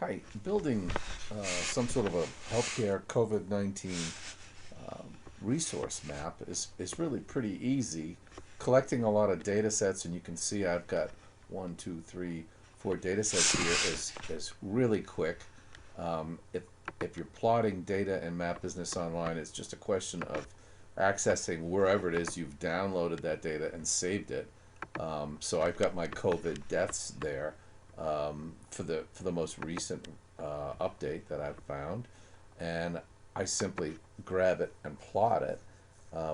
Hi, building some sort of a healthcare COVID-19 um, resource map is really pretty easy. Collecting a lot of data sets, and you can see I've got one, two, three, four data sets here is really quick. If you're plotting data in Map Business Online, it's just a question of accessing wherever it is you've downloaded that data and saved it. So I've got my COVID deaths there for the most recent update that I've found, and I simply grab it and plot it,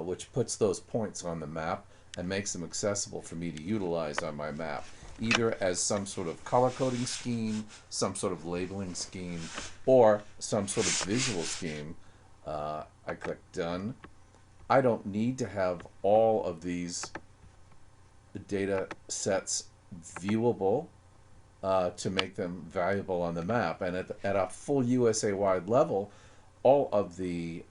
which puts those points on the map and makes them accessible for me to utilize on my map, either as some sort of color coding scheme, some sort of labeling scheme, or some sort of visual scheme. I click done. I don't need to have all of these data sets viewable to make them valuable on the map. And at a full USA wide level, all of the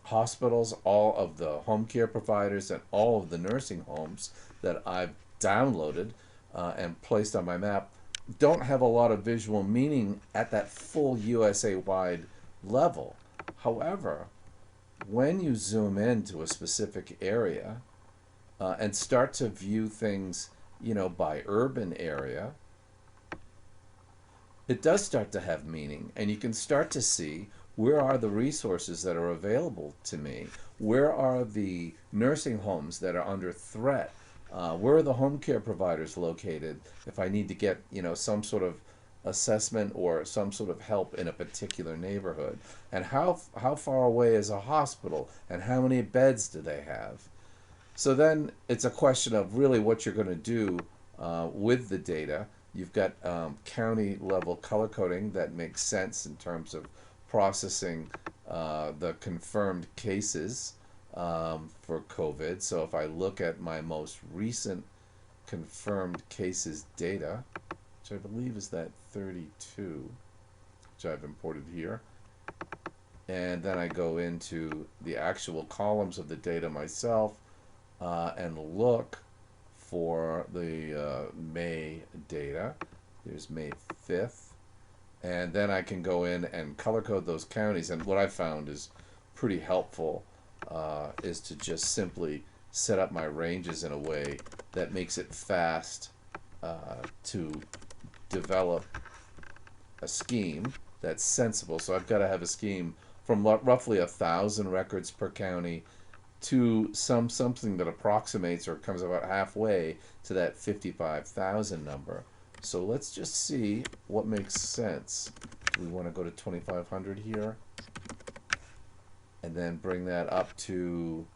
hospitals, all of the home care providers, and all of the nursing homes that I've downloaded and placed on my map don't have a lot of visual meaning at that full USA wide level. However, when you zoom into a specific area and start to view things, by urban area, it does start to have meaning, and you can start to see where are the resources that are available to me, where are the nursing homes that are under threat, where are the home care providers located if I need to get some sort of assessment or some sort of help in a particular neighborhood, and how far away is a hospital and how many beds do they have. So then it's a question of really what you're going to do with the data. You've got county level color coding that makes sense in terms of processing the confirmed cases for COVID. So if I look at my most recent confirmed cases data, which I believe is that 32, which I've imported here, and then I go into the actual columns of the data myself and look for the May data. There's May 5th. And then I can go in and color code those counties. And what I found is pretty helpful is to just simply set up my ranges in a way that makes it fast to develop a scheme that's sensible. So I've got to have a scheme from roughly 1,000 records per county to something that approximates or comes about halfway to that 55,000 number. So let's just see what makes sense. Do we want to go to 2,500 here and then bring that up to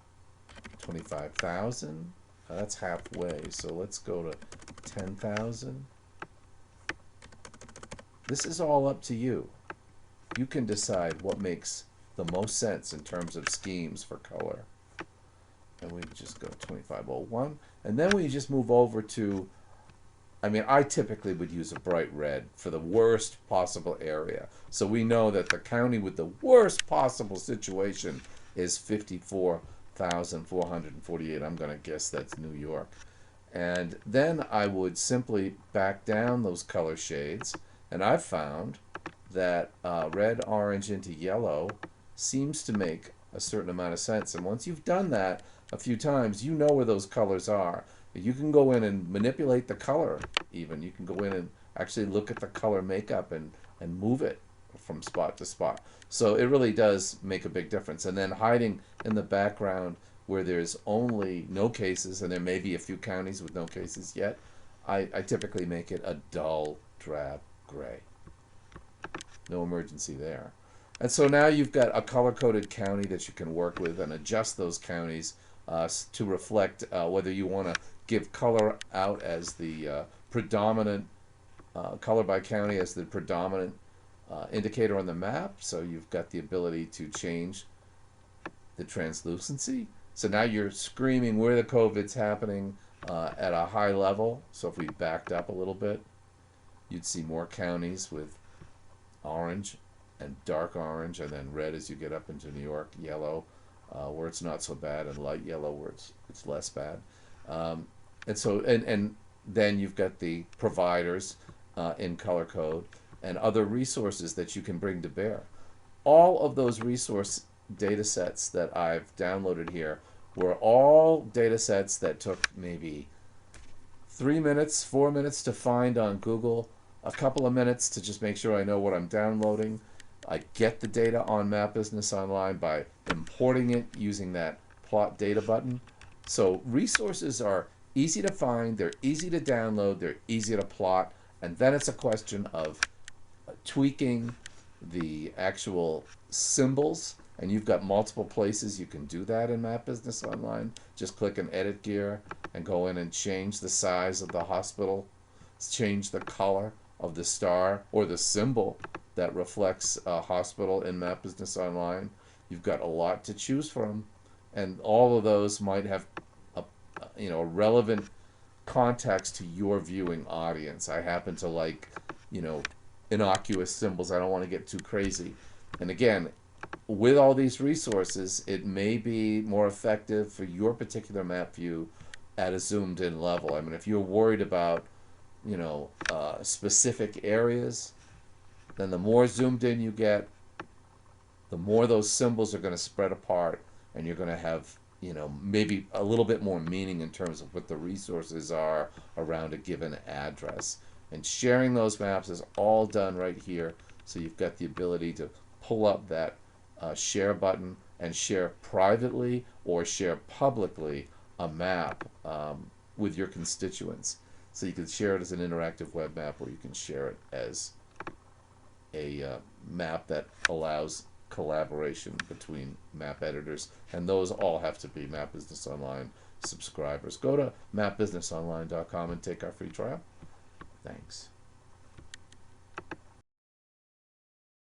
25,000? That's halfway, so let's go to 10,000. This is all up to you. You can decide what makes the most sense in terms of schemes for color. And we just go 2501. And then we just move over to, I typically would use a bright red for the worst possible area. So we know that the county with the worst possible situation is 54,448. I'm going to guess that's New York. And then I would simply back down those color shades. And I've found that red, orange into yellow seems to make a certain amount of sense. And once you've done that a few times, you know where those colors are. You can go in and manipulate the color even. You can go in and actually look at the color makeup and move it from spot to spot. So it really does make a big difference. And then hiding in the background where there's only no cases, and there may be a few counties with no cases yet, I typically make it a dull drab gray. No emergency there. And so now you've got a color-coded county that you can work with and adjust those counties to reflect whether you want to give color out as the predominant, color by county as the predominant indicator on the map. So you've got the ability to change the translucency. So now you're screaming where the COVID's happening at a high level. So if we backed up a little bit, you'd see more counties with orange and dark orange, and then red as you get up into New York, yellow where it's not so bad, and light yellow where it's less bad. And then you've got the providers in color code. and other resources that you can bring to bear. All of those resource data sets that I've downloaded here were all data sets that took maybe 3 minutes, 4 minutes to find on Google, a couple of minutes to just make sure I know what I'm downloading. I get the data on Map Business Online by importing it using that plot data button. So resources are easy to find, they're easy to download, they're easy to plot, and then it's a question of tweaking the actual symbols, and you've got multiple places you can do that in Map Business Online. Just click on Edit Gear and go in and change the size of the hospital, change the color of the star or the symbol that reflects a hospital in Map Business Online. You've got a lot to choose from, and all of those might have a relevant context to your viewing audience. I happen to like, innocuous symbols. I don't want to get too crazy. And again, with all these resources, it may be more effective for your particular map view at a zoomed in level. I mean, if you're worried about, specific areas, then the more zoomed in you get, the more those symbols are going to spread apart, and you're going to have, maybe a little bit more meaning in terms of what the resources are around a given address. And sharing those maps is all done right here. So you've got the ability to pull up that share button and share privately or share publicly a map with your constituents. So you can share it as an interactive web map, or you can share it as a map that allows collaboration between map editors, and those all have to be Map Business Online subscribers. Go to mapbusinessonline.com and take our free trial. Thanks.